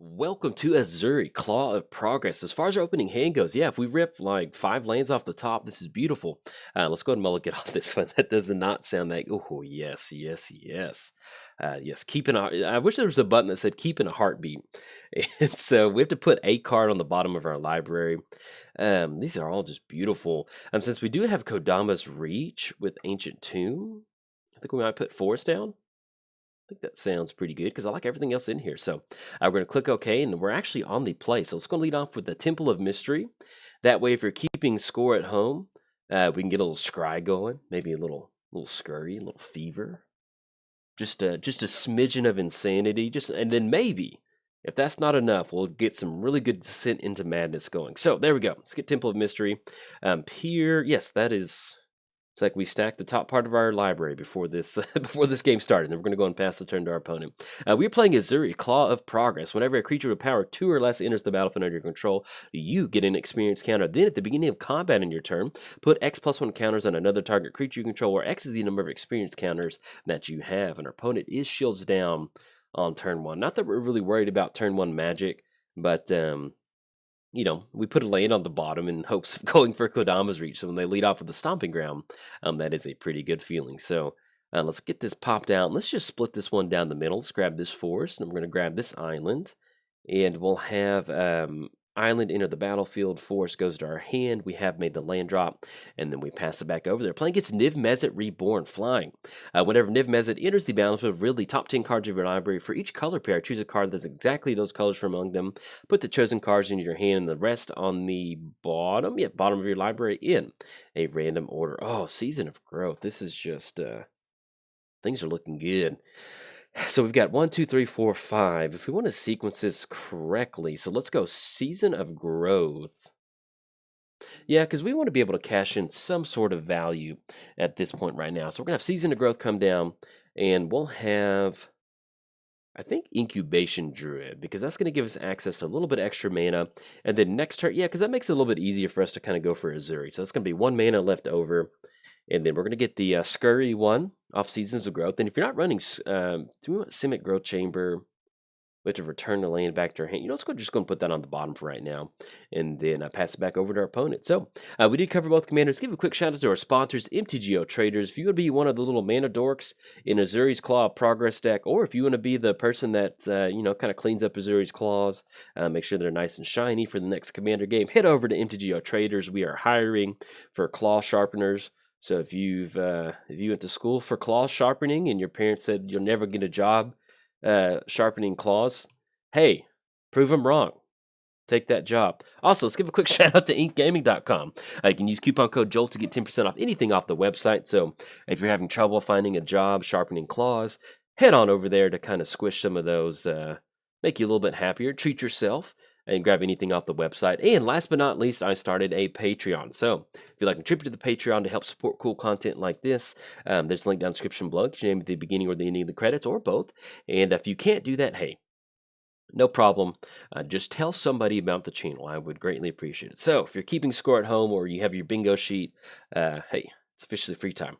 Welcome to Ezuri, Claw of Progress. As far as our opening hand goes, yeah, if we rip like 5 lands off the top, this is beautiful. Let's go ahead and mulligan get off this one. That does not sound that. Oh, yes, yes, yes. Yes, keeping a. I wish there was a button that said keep in a heartbeat. And so we have to put a card on the bottom of our library. These are all just beautiful. Since we do have Kodama's Reach with Ancient Tomb, I think we might put Forest down. I think that sounds pretty good because I like everything else in here. So we're going to click OK, and we're actually on the play. So let's go lead off with the Temple of Mystery. That way, if you're keeping score at home, we can get a little scry going, maybe a little scurry, a little fever, just a smidgen of insanity, and then maybe. If that's not enough, we'll get some really good descent into madness going. So there we go. Let's get Temple of Mystery. Here, yes, that is. It's like we stacked the top part of our library before this before this game started. And we're going to go and pass the turn to our opponent. We're playing Ezuri, Claw of Progress. Whenever a creature with power 2 or less enters the battlefield under your control, you get an experience counter. Then at the beginning of combat in your turn, put X+1 counters on another target creature you control, where X is the number of experience counters that you have. And our opponent is shields down on turn 1. Not that we're really worried about turn 1 magic, but you know, we put a land on the bottom in hopes of going for Kodama's Reach. So when they lead off with the Stomping Ground, that is a pretty good feeling. So let's get this popped out. Let's just split this one down the middle. Let's grab this forest, and we're going to grab this island. And we'll have island enter the battlefield. Forest goes to our hand. We have made the land drop, and then we pass it back over there. Playing against Niv Mizzet Reborn, flying. Whenever Niv Mizzet enters the battlefield, reveal the top 10 cards of your library. For each color pair, choose a card that's exactly those colors from among them. Put the chosen cards into your hand and the rest on the bottom, bottom of your library in a random order. Oh, Season of Growth. This is just, things are looking good. So we've got 1, 2, 3, 4, 5. If we want to sequence this correctly, so let's go Season of Growth. Yeah, because we want to be able to cash in some sort of value at this point right now. So we're going to have Season of Growth come down, and we'll have, I think, Incubation Druid, because that's going to give us access to a little bit extra mana. And then next turn, yeah, because that makes it a little bit easier for us to kind of go for Ezuri. So that's going to be 1 mana left over. And then we're going to get the Scurry one off Seasons of Growth. And if you're not running, do we want Simic Growth Chamber? We have to return the land back to our hand. You know, let's go just go and put that on the bottom for right now. And then pass it back over to our opponent. So we did cover both commanders. Give a quick shout out to our sponsors, MTGOTraders. If you would be one of the little mana dorks in Ezuri's Claw Progress deck, or if you want to be the person that, you know, kind of cleans up Ezuri's Claws, make sure they're nice and shiny for the next commander game, head over to MTGOTraders. We are hiring for claw sharpeners. So if you went to school for claw sharpening and your parents said you'll never get a job sharpening claws, hey, prove them wrong. Take that job. Also, let's give a quick shout out to inkgaming.com. You can use coupon code JOLT to get 10% off anything off the website. So if you're having trouble finding a job sharpening claws, head on over there to kind of squish some of those, make you a little bit happier, treat yourself, and grab anything off the website. And last but not least, I started a Patreon. So if you'd like to contribute to the Patreon to help support cool content like this, there's a link down in the description below. Get your name at the beginning or the ending of the credits, or both. And if you can't do that, hey, no problem. Just tell somebody about the channel. I would greatly appreciate it. So if you're keeping score at home or you have your bingo sheet, hey, it's officially free time.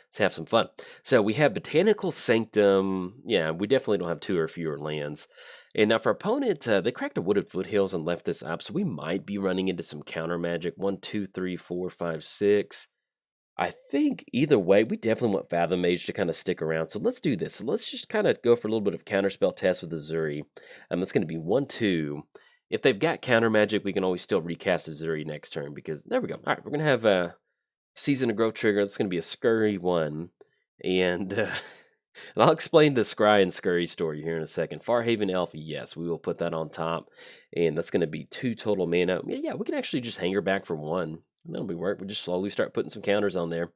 Let's have some fun. So we have Botanical Sanctum. Yeah, we definitely don't have 2 or fewer lands. And now for our opponent, they cracked a Wooded Foothills and left this up, so we might be running into some counter magic. 1, 2, 3, 4, 5, 6. I think either way, we definitely want Fathom Mage to kind of stick around. So let's do this. So let's just kind of go for a little bit of counterspell test with Ezuri. It's going to be 1, 2. If they've got counter magic, we can always still recast Ezuri next turn, because there we go. All right, we're going to have a Season of Growth trigger. That's going to be a Scurry 1. And and I'll explain the Scry and Scurry story here in a second. Farhaven Elf, yes, we will put that on top. And that's going to be 2 total mana. Yeah, we can actually just hang her back for 1. That'll be work. We just slowly start putting some counters on there.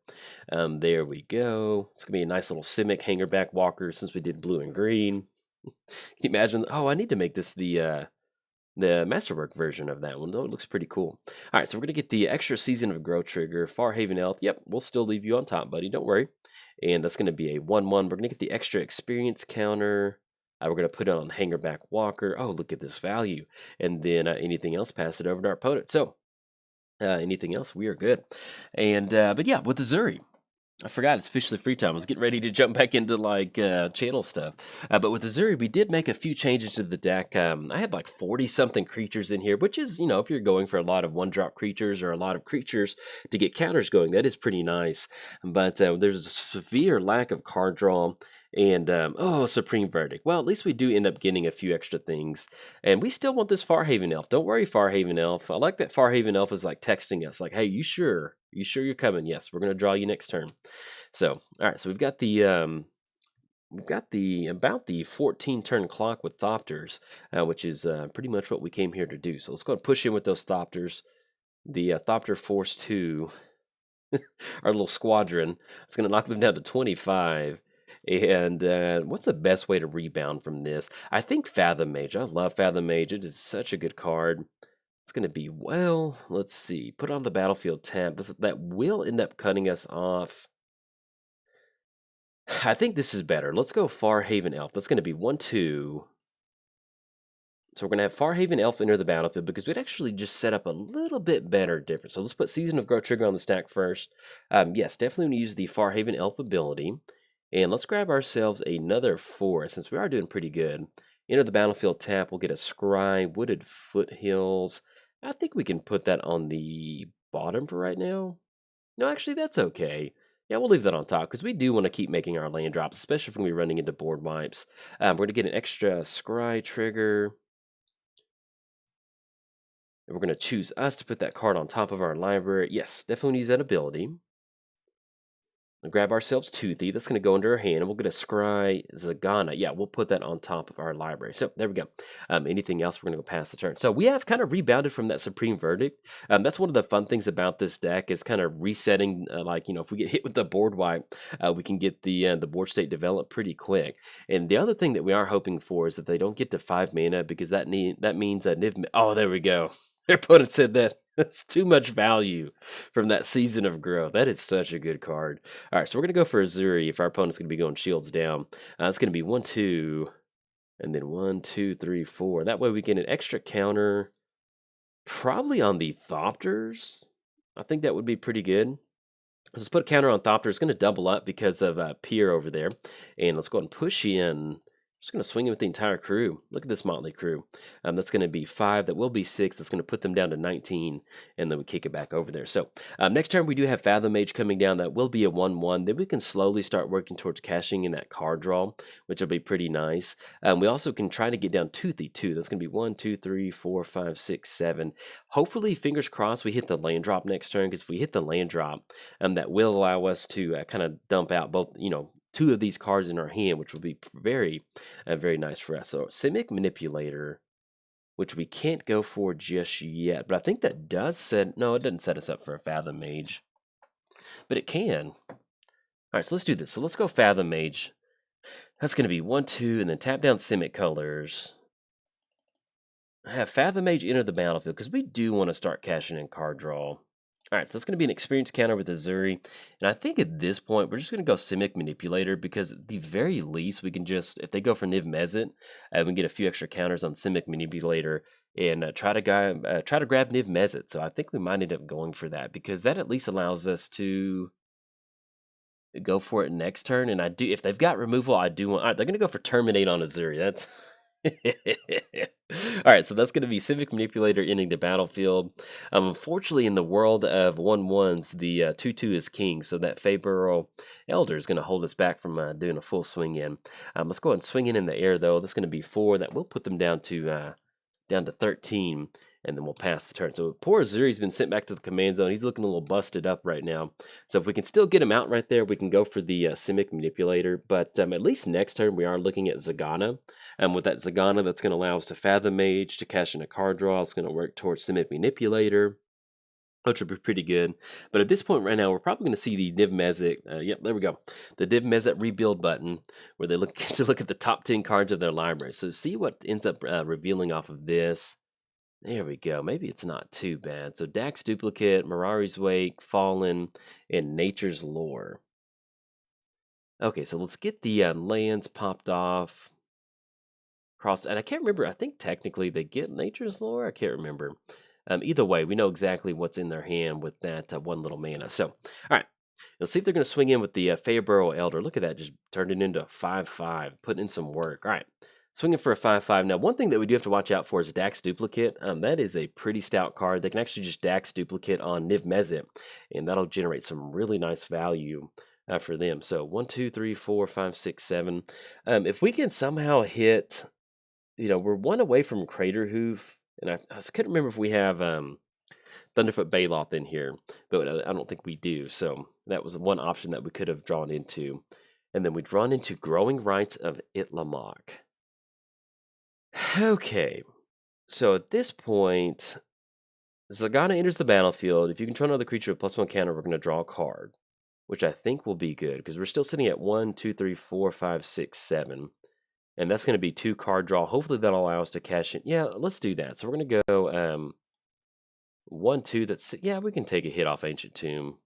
There we go. It's going to be a nice little Simic hanger back walker since we did blue and green. Can you imagine? Oh, I need to make this the Masterwork version of that one. Oh, it looks pretty cool. All right, so we're going to get the extra Season of Growth trigger. Farhaven Elf, yep, we'll still leave you on top, buddy. Don't worry. And that's going to be a 1/1. We're going to get the extra experience counter. We're going to put it on Hangerback Walker. Oh, look at this value. And then anything else, pass it over to our opponent. So anything else, we are good. And but yeah, with Ezuri, I forgot it's officially free time. I was getting ready to jump back into like channel stuff. But with Ezuri, we did make a few changes to the deck. I had like 40 something creatures in here, which is, you know, if you're going for a lot of one drop creatures or a lot of creatures to get counters going, that is pretty nice. But there's a severe lack of card draw. And oh, Supreme Verdict. Well, at least we do end up getting a few extra things. And we still want this Farhaven Elf. Don't worry, Farhaven Elf. I like that Farhaven Elf is like texting us, like, hey, you sure? You sure you're coming? Yes, we're going to draw you next turn. So, all right, so we've got the about the 14 turn clock with Thopters, which is pretty much what we came here to do. So let's go and push in with those Thopters. The Thopter Force 2, our little squadron, it's going to knock them down to 25. And what's the best way to rebound from this? I think Fathom Mage. I love Fathom Mage. It is such a good card. It's going to be, well, let's see. Put on the battlefield tab. That will end up cutting us off. I think this is better. Let's go Farhaven Elf. That's going to be 1/2. So we're going to have Farhaven Elf enter the battlefield because we'd actually just set up a little bit better difference. So let's put Season of Growth Trigger on the stack first. Yes, definitely going to use the Farhaven Elf ability. And let's grab ourselves another 4, since we are doing pretty good. Enter the battlefield tap. We'll get a Scry, Wooded Foothills. I think we can put that on the bottom for right now. No, actually, that's okay. Yeah, we'll leave that on top because we do want to keep making our land drops, especially if we're running into board wipes. We're going to get an extra Scry trigger. And we're going to choose us to put that card on top of our library. Yes, definitely use that ability. We'll grab ourselves Toothy. That's going to go into our hand, and we'll get a Scry Zagana. Yeah, we'll put that on top of our library. So there we go. Anything else, we're going to go past the turn. So we have kind of rebounded from that Supreme Verdict. That's one of the fun things about this deck is kind of resetting. Like, you know, if we get hit with the board wipe, we can get the board state developed pretty quick. And the other thing that we are hoping for is that they don't get to 5 mana, because that means that Niv. Oh, there we go. Their opponent said that. That's too much value from that Season of Growth. That is such a good card. All right, so we're going to go for Ezuri if our opponent's going to be going shields down. It's going to be 1, 2, and then 1, 2, 3, 4. That way we get an extra counter, probably on the Thopters. I think that would be pretty good. Let's put a counter on Thopter. It's going to double up because of Pier over there. And let's go ahead and push in. Just going to swing in with the entire crew. Look at this motley crew. That's going to be 5. That will be 6. That's going to put them down to 19. And then we kick it back over there. So next turn we do have Fathom Mage coming down. That will be a 1/1. Then we can slowly start working towards cashing in that card draw, which will be pretty nice. We also can try to get down Toothy too. That's going to be 1, 2, 3, 4, 5, 6, 7. Hopefully, fingers crossed, we hit the land drop next turn. Because if we hit the land drop, that will allow us to kind of dump out both, you know, 2 of these cards in our hand, which will be very, very nice for us. So Simic Manipulator, which we can't go for just yet, but I think that does set, no, it doesn't set us up for a Fathom Mage, but it can. All right, so let's do this. So let's go Fathom Mage. That's going to be 1, 2, and then tap down Simic Colors. Have Fathom Mage enter the battlefield because we do want to start cashing in card draw. All right, so that's going to be an experience counter with Ezuri. And I think at this point, we're just going to go Simic Manipulator because at the very least, we can just, if they go for Niv Mizzet, we can get a few extra counters on Simic Manipulator and try to grab Niv Mizzet. So I think we might end up going for that because that at least allows us to go for it next turn. And I do, if they've got removal, I do want, all right, they're going to go for Terminate on Ezuri. That's... All right, so that's going to be Civic Manipulator ending the battlefield. Unfortunately, in the world of 1/1s, the 2/2 is king, so that Feyburrow Elder is going to hold us back from doing a full swing in. Let's go ahead and swing in the air, though. That's going to be 4. That will put them down to 13, and then we'll pass the turn. So poor Ezuri's been sent back to the command zone. He's looking a little busted up right now. So if we can still get him out right there, we can go for the Simic Manipulator. But at least next turn, we are looking at Zagana. With that Zagana, that's going to allow us to Fathom Mage, to cash in a card draw. It's going to work towards Simic Manipulator, which will be pretty good. But at this point right now, we're probably going to see the Niv Mizzet, yep, there we go, the Niv Mizzet Rebuild button, where they look to look at the top 10 cards of their library. So see what ends up revealing off of this. There we go. Maybe it's not too bad. So Dax Duplicate, Mirari's Wake, Fallen, and Nature's Lore. Okay, so let's get the lands popped off. And I can't remember. I think technically they get Nature's Lore. I can't remember. Either way, we know exactly what's in their hand with that 1 little mana. So, all right. Let's see if they're going to swing in with the Feyburrow Elder. Look at that, just turned it into a 5/5, putting in some work. All right, swinging for a 5/5. Now, one thing that we do have to watch out for is Dax Duplicate. That is a pretty stout card. They can actually just Dax Duplicate on Niv Mizzet, and that'll generate some really nice value for them. So 1, 2, 3, 4, 5, 6, 7. If we can somehow hit, we're one away from Crater Hoof, and I couldn't remember if we have Thunderfoot Baloth in here, but I don't think we do. So that was one option that we could have drawn into. And then we drawn into Growing Rights of Itlimoc. Okay, so at this point, Zagana enters the battlefield. If you control another creature with +1 counter, we're going to draw a card, which I think will be good because we're still sitting at 1, 2, 3, 4, 5, 6, 7. And that's going to be 2 card draw. Hopefully that'll allow us to cash in. Yeah, let's do that. So we're going to go 1, 2. Yeah, we can take a hit off Ancient Tomb.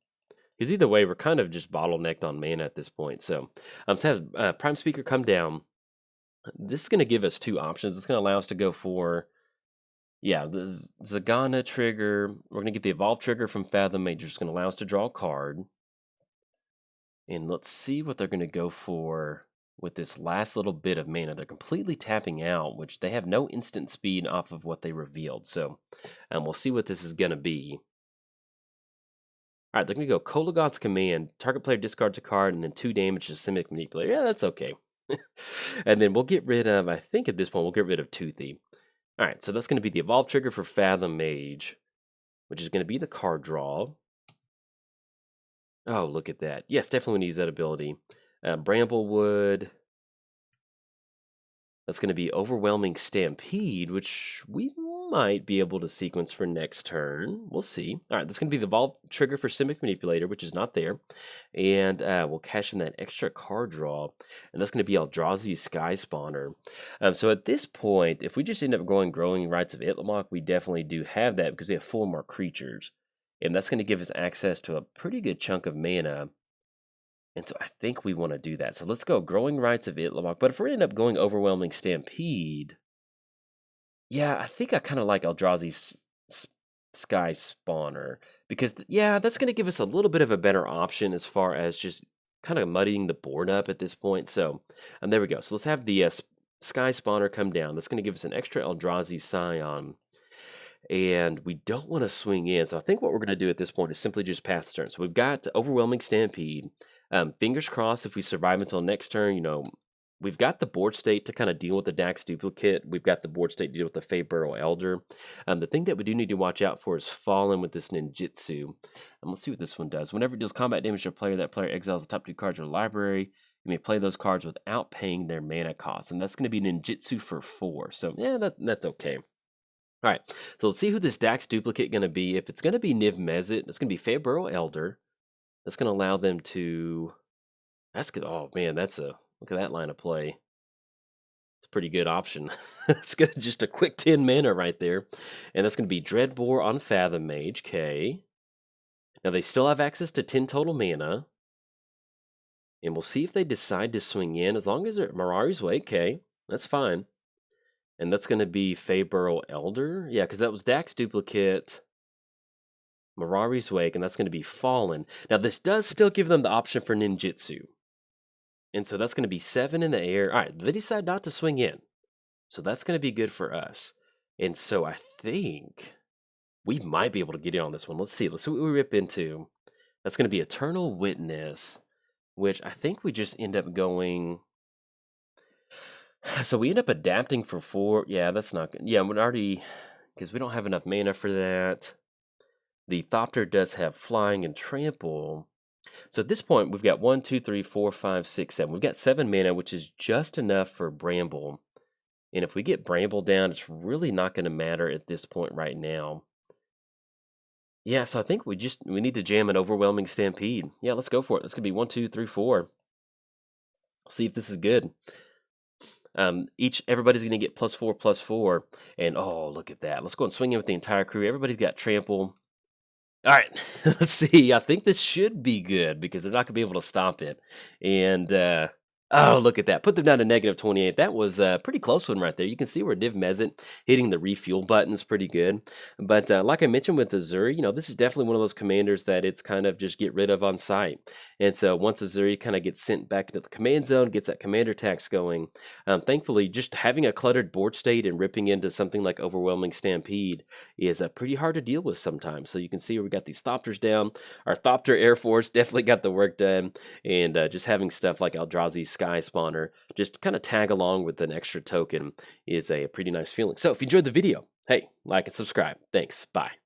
Because either way, we're kind of just bottlenecked on mana at this point. So have Prime Speaker come down. This is going to give us 2 options. It's going to allow us to go for, the Zagana trigger. We're going to get the Evolve trigger from Fathom Mage. It's going to allow us to draw a card. And let's see what they're going to go for with this last little bit of mana. They're completely tapping out, which they have no instant speed off of what they revealed. So we'll see what this is going to be. All right, they're going to go Kolagod's Command. Target player discards a card, and then 2 damage to Simic Manipulator. Yeah, that's okay. And then we'll get rid of, I think at this point, we'll get rid of Toothy. All right, so that's going to be the Evolve trigger for Fathom Mage, which is going to be the card draw. Oh, look at that. Yes, definitely want to use that ability. Bramblewood. That's going to be Overwhelming Stampede, which we might be able to sequence for next turn. We'll see. All right, that's going to be the Evolve trigger for Simic Manipulator, which is not there. And we'll cash in that extra card draw. And that's going to be Eldrazi's Sky Spawner. So at this point, if we just end up going Growing Rights of Itlimoc, we definitely do have that because we have 4 more creatures. And that's going to give us access to a pretty good chunk of mana. And so I think we want to do that. So let's go Growing Rights of Itlimoc. But if we end up going Overwhelming Stampede, yeah, I think I kind of like Eldrazi's Sky Spawner. Because, that's going to give us a little bit of a better option as far as just kind of muddying the board up at this point. So, and there we go. So let's have the Sky Spawner come down. That's going to give us an extra Eldrazi Scion. And we don't want to swing in. So I think what we're going to do at this point is simply just pass the turn. So we've got Overwhelming Stampede. Fingers crossed if we survive until next turn, we've got the board state to kind of deal with the Dax Duplicate. We've got the board state to deal with the Feyburrow Elder. The thing that we do need to watch out for is Fallen with this Ninjutsu. Let's see what this one does. Whenever it deals combat damage to a player, that player exiles the top 2 cards of the library. You may play those cards without paying their mana cost. And that's going to be Ninjutsu for 4. So, yeah, that's okay. All right, so let's see who this Dax Duplicate going to be. If it's going to be Niv Mizzet, it's going to be Feyburrow Elder. That's going to allow them to... That's good. Oh, man, look at that line of play. It's a pretty good option. It's good, just a quick 10 mana right there. And that's going to be Dreadbore on Fathom Mage. Okay. Now, they still have access to 10 total mana. And we'll see if they decide to swing in. As long as they're Mirari's Way, okay. That's fine. And that's going to be Feyburrow Elder. Yeah, because that was Dax Duplicate, Mirari's Wake, and that's going to be Fallen. Now, this does still give them the option for Ninjutsu. And so that's going to be 7 in the air. All right, they decide not to swing in. So that's going to be good for us. And so I think we might be able to get in on this one. Let's see. Let's see what we rip into. That's going to be Eternal Witness, which I think we just end up going... So we end up adapting for 4. Yeah, that's not good. Yeah, we're already... Because we don't have enough mana for that. The Thopter does have Flying and Trample. So at this point, we've got 1, 2, 3, 4, 5, 6, 7. We've got 7 mana, which is just enough for Bramble. And if we get Bramble down, it's really not going to matter at this point right now. Yeah, so I think we need to jam an Overwhelming Stampede. Yeah, let's go for it. This could be 1, 2, 3, 4. See if this is good. Everybody's going to get +4/+4. And oh, look at that. Let's go and swing in with the entire crew. Everybody's got Trample. All right, let's see. I think this should be good because they're not going to be able to stop it. And Oh, look at that. Put them down to -28. That was a pretty close one right there. You can see where Niv Mizzet hitting the refuel button's pretty good. But like I mentioned with Ezuri, this is definitely one of those commanders that it's kind of just get rid of on sight. And so once Ezuri kind of gets sent back into the command zone, gets that commander tax going, thankfully just having a cluttered board state and ripping into something like Overwhelming Stampede is pretty hard to deal with sometimes. So you can see we got these Thopters down. Our Thopter Air Force definitely got the work done. And just having stuff like Eldrazi's Sky Spawner just kind of tag along with an extra token is a pretty nice feeling. So if you enjoyed the video, hey, like and subscribe. Thanks. Bye.